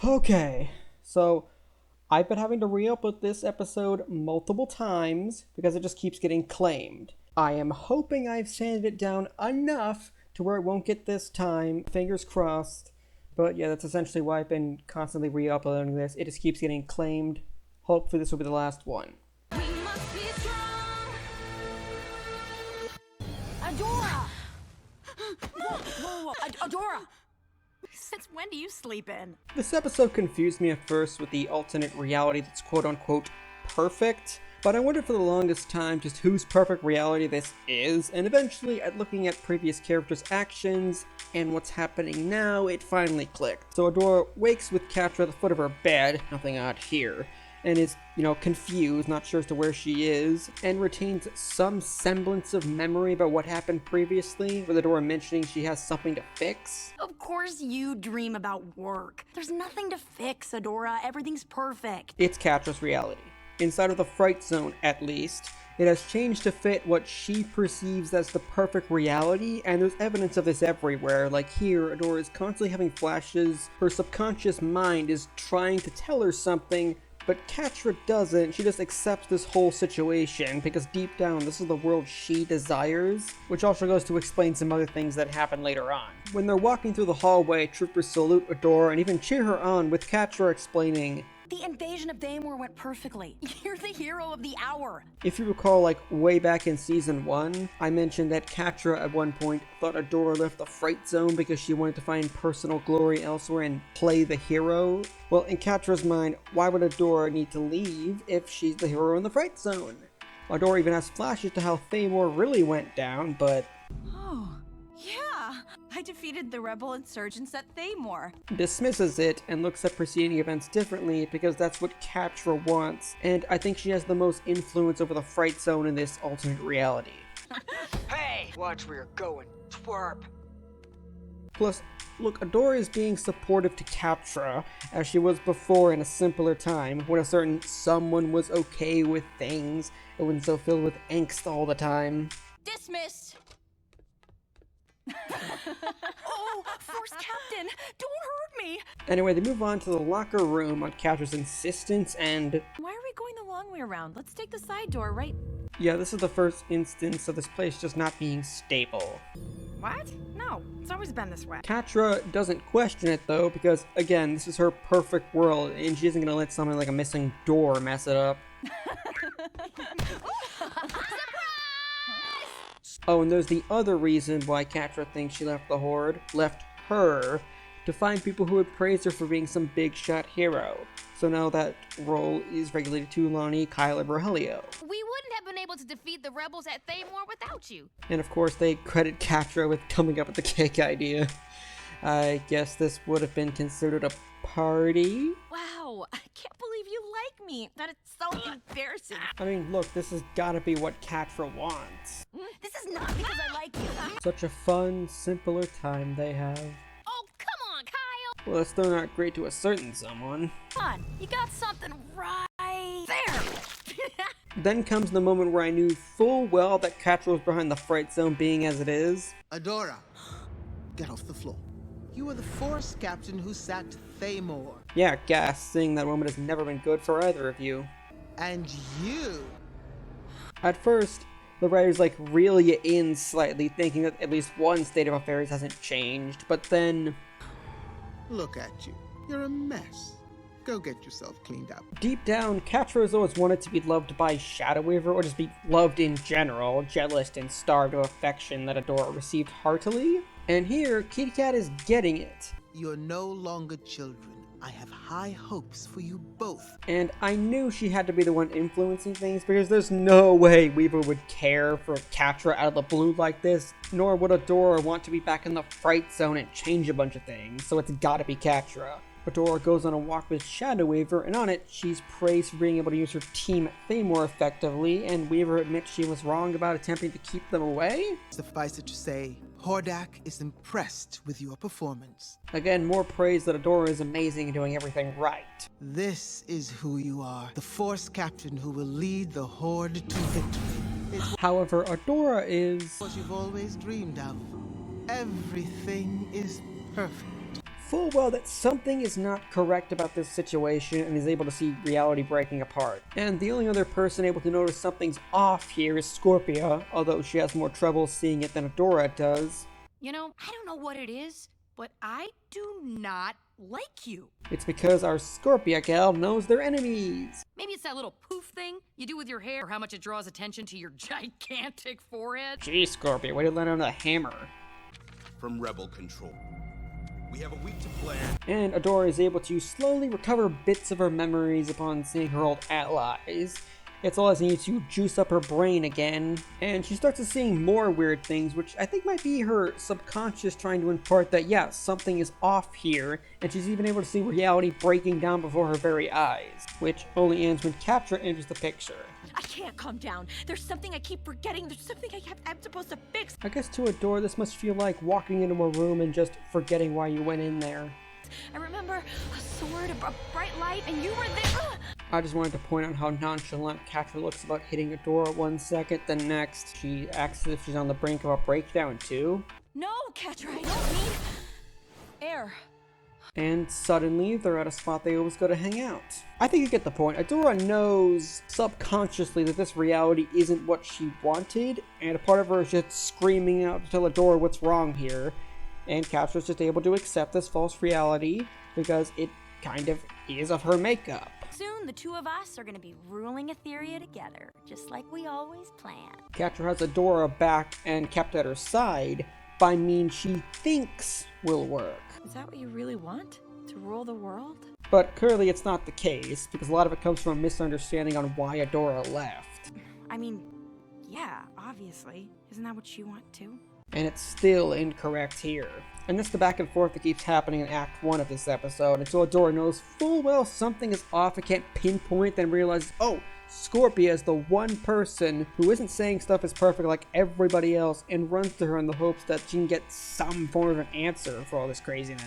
Okay, so I've been having to re-upload this episode multiple times because it just keeps getting claimed. I am hoping I've sanded it down enough to where it won't get this time, fingers crossed. But yeah, that's essentially why I've been constantly re-uploading this. It just keeps getting claimed. Hopefully this will be the last one. We must be strong. Adora! Whoa, Adora! Since when do you sleep in? This episode confused me at first with the alternate reality that's quote-unquote perfect, but I wondered for the longest time just whose perfect reality this is, and eventually at looking at previous characters' actions and what's happening now, it finally clicked. So Adora wakes with Catra at the foot of her bed, nothing odd here, and is, confused, not sure as to where she is, and retains some semblance of memory about what happened previously, with Adora mentioning she has something to fix. Of course you dream about work. There's nothing to fix, Adora. Everything's perfect. It's Catra's reality. Inside of the Fright Zone, at least, it has changed to fit what she perceives as the perfect reality, and there's evidence of this everywhere. Like here, Adora is constantly having flashes, her subconscious mind is trying to tell her something, but Catra doesn't. She just accepts this whole situation because deep down this is the world she desires, which also goes to explain some other things that happen later on. When they're walking through the hallway, troopers salute Adora and even cheer her on, with Catra explaining, The invasion of Thamor went perfectly. You're the hero of the hour. if you recall, way back in season 1, I mentioned that Catra at one point thought Adora left the Fright Zone because she wanted to find personal glory elsewhere and play the hero. Well, in Catra's mind, why would Adora need to leave if she's the hero in the Fright Zone? Adora even has flashes to how Thamor really went down, but Oh, yeah. I defeated the rebel insurgents at Thamor. dismisses it and looks at preceding events differently because that's what Catra wants, and I think she has the most influence over the Fright Zone in this alternate reality. Hey, watch where you're going, twerp. Plus, look, Adora is being supportive to Catra, as she was before in a simpler time, when a certain someone was okay with things, and wasn't so filled with angst all the time. Dismissed. Oh, Force Captain, don't hurt me. Anyway, they move on to the locker room on Catra's insistence, and Why are we going the long way around? Let's take the side door, right? yeah, this is the first instance of this place just not being stable. What? No, it's always been this way. Catra doesn't question it though, because again, this is her perfect world, and she isn't gonna let something like a missing door mess it up. Oh, and there's the other reason why Catra thinks she left the Horde, left her, to find people who would praise her for being some big shot hero. So now that role is regulated to Lonnie, Kyle, and Rogelio. We wouldn't have been able to defeat the rebels at Thamor without you. And of course they credit Catra with coming up with the cake idea. I guess this would have been considered a party? Wow, I can't believe you like me. That is so embarrassing. I mean, look, this has gotta be what Catra wants. This is not because I like you. Such a fun, simpler time they have. Oh, come on, Kyle! Well, it's still not great to a certain someone. Come on, you got something right there. Then comes the moment where I knew full well that Catra was behind the Fright Zone being as it is. Adora, get off the floor. You were the Force Captain who sacked Thamor. Yeah, gas, seeing that moment has never been good for either of you. And you... At first, the writers reel you in slightly, thinking that at least one state of affairs hasn't changed, but then Look at you. You're a mess. Go get yourself cleaned up. deep down, Catra has always wanted to be loved by Shadow Weaver, or just be loved in general, jealous and starved of affection that Adora received heartily. And here, Kitty Cat is getting it. You're no longer children. I have high hopes for you both. And I knew she had to be the one influencing things, because there's no way Weaver would care for Catra out of the blue like this, nor would Adora want to be back in the Fright Zone and change a bunch of things, so it's gotta be Catra. Adora goes on a walk with Shadow Weaver, and on it, she's praised for being able to use her team at Thamor effectively, and Weaver admits she was wrong about attempting to keep them away. Suffice it to say, Hordak is impressed with your performance. Again, more praise that Adora is amazing and doing everything right. This is who you are, the Force Captain who will lead the Horde to victory. It's However, Adora is what you've always dreamed of. Everything is perfect. full well that something is not correct about this situation and is able to see reality breaking apart. And the only other person able to notice something's off here is Scorpia, although she has more trouble seeing it than Adora does. You know, I don't know what it is, but I do not like you. It's because our Scorpia gal knows their enemies. Maybe it's that little poof thing you do with your hair, or how much it draws attention to your gigantic forehead. Gee, Scorpia, way to land on the hammer. From Rebel Control. We have a week to plan. And Adora is able to slowly recover bits of her memories upon seeing her old allies. It's all as needs to juice up her brain again, and she starts to seeing more weird things, which I think might be her subconscious trying to impart that, yeah, something is off here, and she's even able to see reality breaking down before her very eyes, which only ends when Catra enters the picture. I can't calm down. There's something I keep forgetting. There's something I'm supposed to fix. I guess to Adora, this must feel like walking into a room and just forgetting why you went in there. I remember a sword, a bright light, and you were there. I just wanted to point out how nonchalant Catra looks about hitting Adora 1 second, then next, she acts as if she's on the brink of a breakdown too. No, Catra, I don't need air. And suddenly, they're at a spot they always go to hang out. I think you get the point. Adora knows subconsciously that this reality isn't what she wanted, and a part of her is just screaming out to tell Adora what's wrong here. And Catra's just able to accept this false reality because it kind of is of her makeup. Soon, the two of us are gonna be ruling Etheria together, just like we always planned. Catra has Adora back and kept at her side by means she thinks will work. Is that what you really want? To rule the world? But clearly it's not the case, because a lot of it comes from a misunderstanding on why Adora left. I mean, yeah, obviously. Isn't that what you want too? And it's still incorrect here. And it's the back and forth that keeps happening in Act 1 of this episode, until Adora knows full well something is off and can't pinpoint, then realizes, oh, Scorpia is the one person who isn't saying stuff is perfect like everybody else, and runs to her in the hopes that she can get some form of an answer for all this craziness.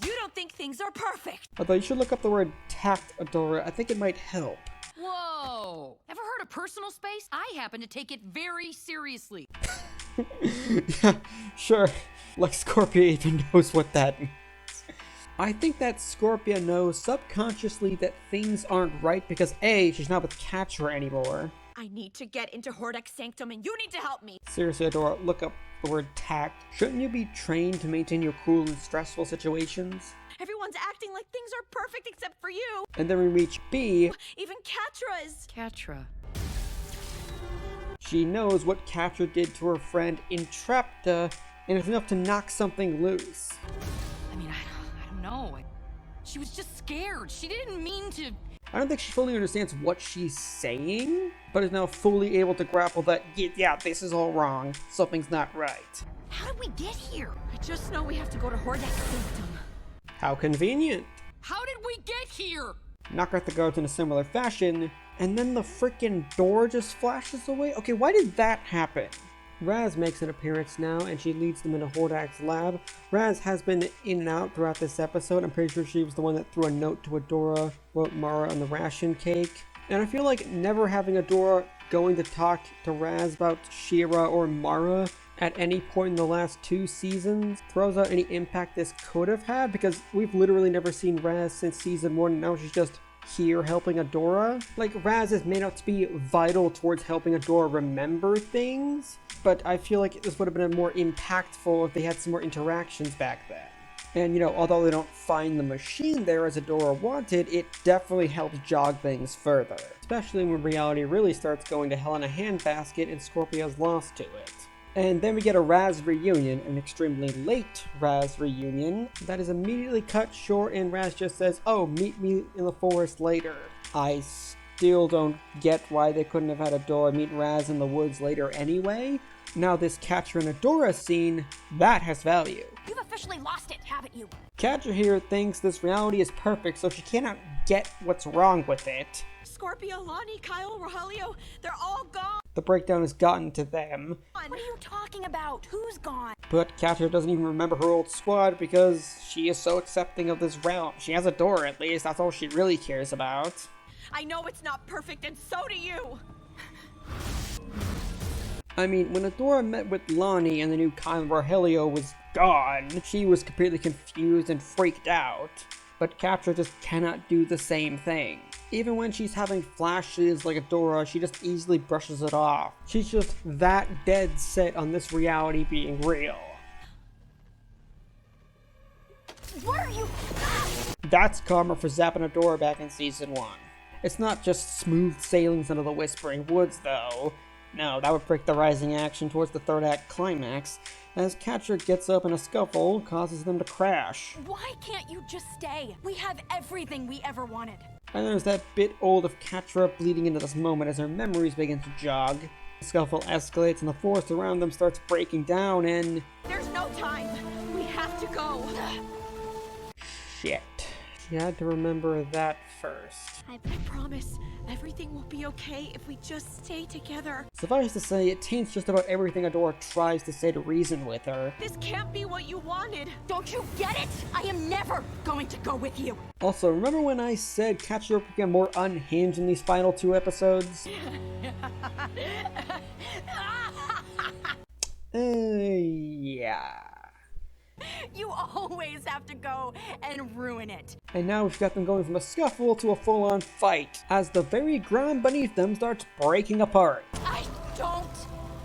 You don't think things are perfect. Although you should look up the word tact, Adora. I think it might help. Whoa! Ever heard of personal space? I happen to take it very seriously. Yeah, sure. Like Scorpia even knows what that means. I think that Scorpia knows subconsciously that things aren't right because A, she's not with Catra anymore. I need to get into Hordek's sanctum and you need to help me. Seriously, Adora, look up the word tact. Shouldn't you be trained to maintain your cool in stressful situations? Everyone's acting like things are perfect except for you. And then we reach B. Even Catra is. Catra. She knows what Catra did to her friend Entrapta, and it's enough to knock something loose. I mean, I don't know. She was just scared. She didn't mean to. I don't think she fully understands what she's saying, but is now fully able to grapple that, yeah, this is all wrong. Something's not right. How did we get here? I just know we have to go to Hordek's sanctum. How convenient. How did we get here? Knock out the guards in a similar fashion, and then the frickin' door just flashes away? Okay, why did that happen? Raz makes an appearance now, and she leads them into Hordak's lab. Raz has been in and out throughout this episode. I'm pretty sure she was the one that threw a note to Adora, wrote Mara on the ration cake. And I feel like never having Adora going to talk to Raz about She-ra or Mara at any point in the last 2 seasons throws out any impact this could have had, because we've literally never seen Raz since season 1, and now she's just here helping Adora. Like, Raz is made out to be vital towards helping Adora remember things, but I feel like this would have been more impactful if they had some more interactions back then. And, you know, although they don't find the machine there as Adora wanted, it definitely helps jog things further. Especially when reality really starts going to hell in a handbasket and Scorpia's lost to it. And then we get a Raz reunion, an extremely late Raz reunion, that is immediately cut short, and Raz just says, oh, meet me in the forest later. I still don't get why they couldn't have had Adora meet Raz in the woods later anyway. Now this Catra and Adora scene, that has value. You've officially lost it, haven't you? Catra here thinks this reality is perfect, so she cannot get what's wrong with it. Scorpio, Lonnie, Kyle, Rogelio, they're all gone. The breakdown has gotten to them. What are you talking about? Who's gone? But Catra doesn't even remember her old squad because she is so accepting of this realm. She has Adora, at least. That's all she really cares about. I know it's not perfect, and so do you. I mean, when Adora met with Lonnie and the new Kyle and Rogelio was gone. She was completely confused and freaked out. But Capture just cannot do the same thing. Even when she's having flashes like Adora, she just easily brushes it off. She's just that dead set on this reality being real. What are you? That's karma for zapping Adora back in Season 1. It's not just smooth sailings under the Whispering Woods, though. No, that would break the rising action towards the third act climax, as Catcher gets up in a scuffle, causes them to crash. Why can't you just stay? We have everything we ever wanted. And there's that bit old of Catra bleeding into this moment as her memories begin to jog. The scuffle escalates and the forest around them starts breaking down and... There's no time. We have to go. Shit. She had to remember that first. I promise, everything will be okay if we just stay together. Suffice to say, it taints just about everything Adora tries to say to reason with her. This can't be what you wanted. Don't you get it? I am never going to go with you. Also, remember when I said Catcher would get more unhinged in these final 2 episodes? Yeah. You always have to go and ruin it. And now we've got them going from a scuffle to a full-on fight, as the very ground beneath them starts breaking apart. I don't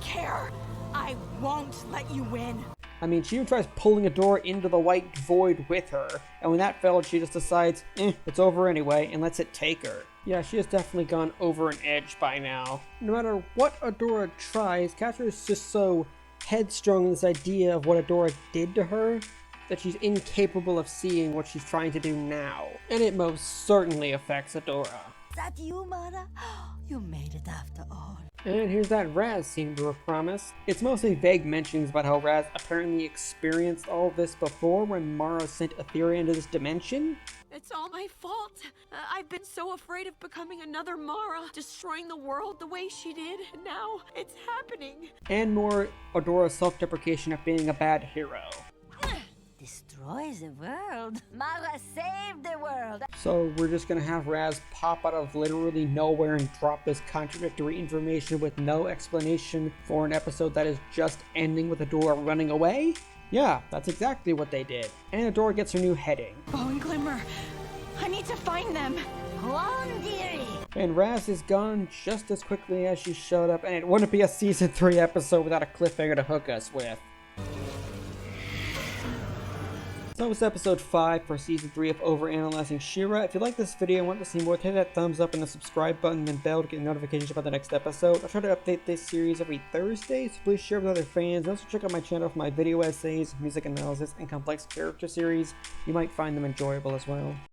care. I won't let you win. I mean, she even tries pulling Adora into the white void with her, and when that failed, she just decides, it's over anyway, and lets it take her. Yeah, she has definitely gone over an edge by now. No matter what Adora tries, Catcher is just so headstrong in this idea of what Adora did to her that she's incapable of seeing what she's trying to do now. And it most certainly affects Adora. Is that you, Mara? You made it after all. And here's that Raz seemed to have promised. It's mostly vague mentions about how Raz apparently experienced all this before when Mara sent Etheria into this dimension. It's all my fault. I've been so afraid of becoming another Mara, destroying the world the way she did, and now it's happening. And more Adora's self-deprecation of being a bad hero. Destroy the world. Mara saved the world. So we're just gonna have Raz pop out of literally nowhere and drop this contradictory information with no explanation for an episode that is just ending with Adora running away? Yeah, that's exactly what they did. And Adora gets her new heading. Bow and Glimmer, I need to find them. Go on, dearie. And Raz is gone just as quickly as she showed up, and it wouldn't be a Season 3 episode without a cliffhanger to hook us with. So that was episode 5 for season 3 of Overanalyzing She-ra. If you like this video and want to see more, hit that thumbs up and the subscribe button and bell to get notifications about the next episode. I'll try to update this series every Thursday, so please share with other fans. And also check out my channel for my video essays, music analysis, and complex character series. You might find them enjoyable as well.